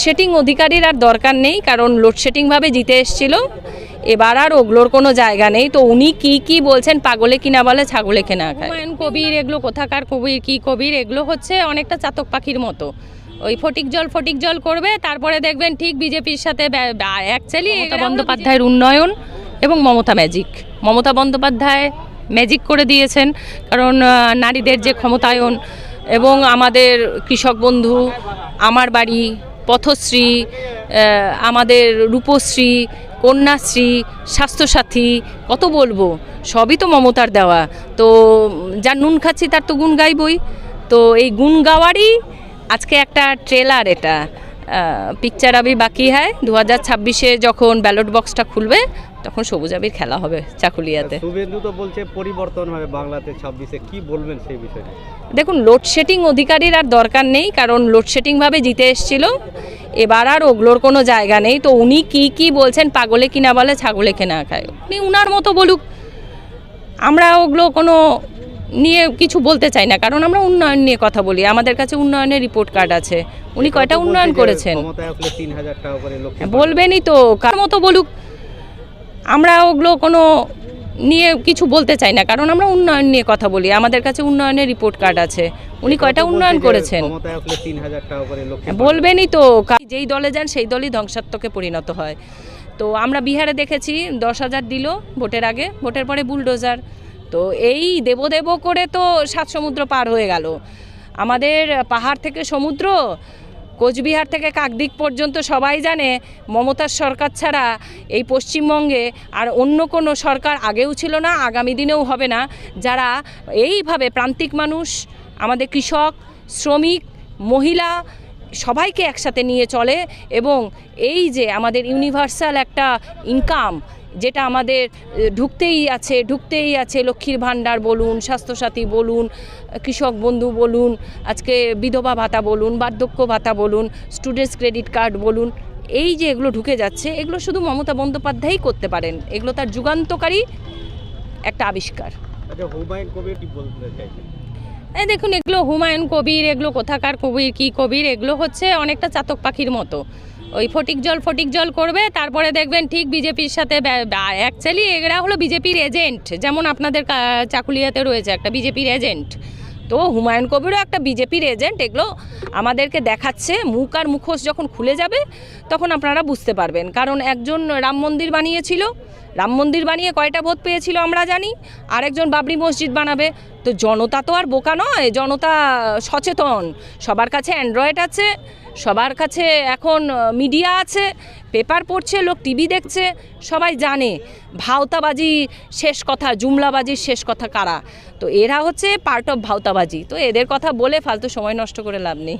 Load shedding অধিকারীর আর দরকার নেই, কারণ লোডশেডিংভাবে জিতে এসেছিল, এবার আর ওগুলোর কোনো জায়গা নেই। তো উনি কি বলছেন, পাগলে কিনা বলে ছাগলে কেনা খায়। হুমায়ুন কবির এগুলো কোথাকার কবির, কি কবির, এগুলো হচ্ছে অনেকটা চাতক পাখির মতো। ওই ফটিক জল করবে, তারপরে দেখবেন ঠিক বিজেপির সাথে অ্যাকচুয়ালি মমতা বন্দ্যোপাধ্যায়ের উন্নয়ন এবং মমতা বন্দ্যোপাধ্যায় ম্যাজিক করে দিয়েছেন, কারণ নারীদের যে ক্ষমতায়ন এবং আমাদের কৃষক বন্ধু, আমার বাড়ি, পথশ্রী, আমাদের রূপশ্রী, কন্যাশ্রী, স্বাস্থ্যসাথী, কত বলবো, সবই তো মমতার দেওয়া। তো যার নুন খাচ্ছি তার তো গুণ গাইবই। তো এই গুণ গাওয়ারই আজকে একটা ট্রেলার, এটা পিকচার আবি বাকি হয়। 2026-এ যখন ব্যালট বক্সটা খুলবে তখন সবুজ আবির খেলা হবে চাকুলিয়াতে। শুভেন্দু তো বলছে পরিবর্তন হবে বাংলাতে 26-এ, কি বলবেন সেই বিষয়ে? দেখুন, লোডশেডিং অধিকারীর আর দরকার নেই, কারণ লোডশেডিংভাবে জিতে এসেছিল, এবার আর ওগুলোর কোনো জায়গা নেই। তো উনি কি বলছেন, পাগলে কিনা বলে ছাগলে কেনা খায়, উনি উনার মতো বলুক, আমরা ওগুলো কোনো নিয়ে কিছু বলতে চাই না, কারণ আমরা উন্নয়ন নিয়ে কথা বলি, আমাদের কাছে উন্নয়নের রিপোর্ট কার্ড আছে। উনি কয়টা উন্নয়ন করেছেন বলবেনই তো, কার মতো বলুক, আমরা ওগুলো কোনো নিয়ে কিছু বলতে চাই না, কারণ আমরা উন্নয়ন নিয়ে কথা বলি, আমাদের কাছে উন্নয়নের রিপোর্ট কার্ড আছে। উনি কয়টা উন্নয়ন করেছেন বলবেনই তো, যেই দলে যান সেই দলই ধ্বংসাত্মকে পরিণত হয়। তো আমরা বিহারে দেখেছি 10,000 দিল ভোটের আগে, ভোটের পরে বুলডোজার। তো এই দেব করে তো 7 সমুদ্র পার হয়ে গেল। আমাদের পাহাড় থেকে সমুদ্র, কোচবিহার থেকে কাকদ্বীপ পর্যন্ত সবাই জানে মমতার সরকার ছাড়া এই পশ্চিমবঙ্গে আর অন্য কোনো সরকার আগেও ছিল না, আগামী দিনেও হবে না, যারা এইভাবে প্রান্তিক মানুষ, আমাদের কৃষক, শ্রমিক, মহিলা সবাইকে একসাথে নিয়ে চলে। এবং এই যে আমাদের ইউনিভার্সাল একটা ইনকাম, যেটা আমাদের ঢুকতেই আছে, লক্ষ্মীর ভাণ্ডার বলুন, স্বাস্থ্যসাথী বলুন, কৃষক বন্ধু বলুন, আজকে বিধবা ভাতা বলুন, বার্ধক্য ভাতা বলুন, স্টুডেন্টস ক্রেডিট কার্ড বলুন, এই যে এগুলো ঢুকে যাচ্ছে, এগুলো শুধু মমতা বন্দ্যোপাধ্যায়ই করতে পারেন, এগুলো তার যুগান্তকারী একটা আবিষ্কার। আচ্ছা, হুমায়ুন কবির কি বলতে চাইছেন? দেখুন, এগুলো হুমায়ুন কবির, এগুলো কোথাকার কবির, কি কবির, এগুলো হচ্ছে অনেকটা চাতক পাখির মতো। ওই ফটিক জল করবে, তারপরে দেখবেন ঠিক বিজেপির সাথে অ্যাকচুয়ালি এরা হলো বিজেপির এজেন্ট, যেমন আপনাদের চাকুলিয়াতে রয়েছে একটা বিজেপির এজেন্ট। তো হুমায়ুন কবিরও একটা বিজেপির এজেন্ট। এগুলো আমাদেরকে দেখাচ্ছে, মুখ আর মুখোশ যখন খুলে যাবে তখন আপনারা বুঝতে পারবেন। কারণ একজন রাম মন্দির বানিয়েছিল, রাম মন্দির বানিয়ে কয়টা ভোট পেয়েছিল আমরা জানি, আরেকজন বাবরি মসজিদ বানাবে। তো জনতা তো আর বোকা নয়, জনতা সচেতন, সবার কাছে অ্যান্ড্রয়েড আছে, সবার কাছে এখন মিডিয়া আছে, পেপার পড়ছে, লোক টিভি দেখছে, সবাই জানে ভাওতাবাজি শেষ কথা, জুমলাবাজির শেষ কথা কারা। তো এরা হচ্ছে পার্ট অফ ভাওতাবাজি। তো এদের কথা বলে ফালতু সময় নষ্ট করে লাভ নেই।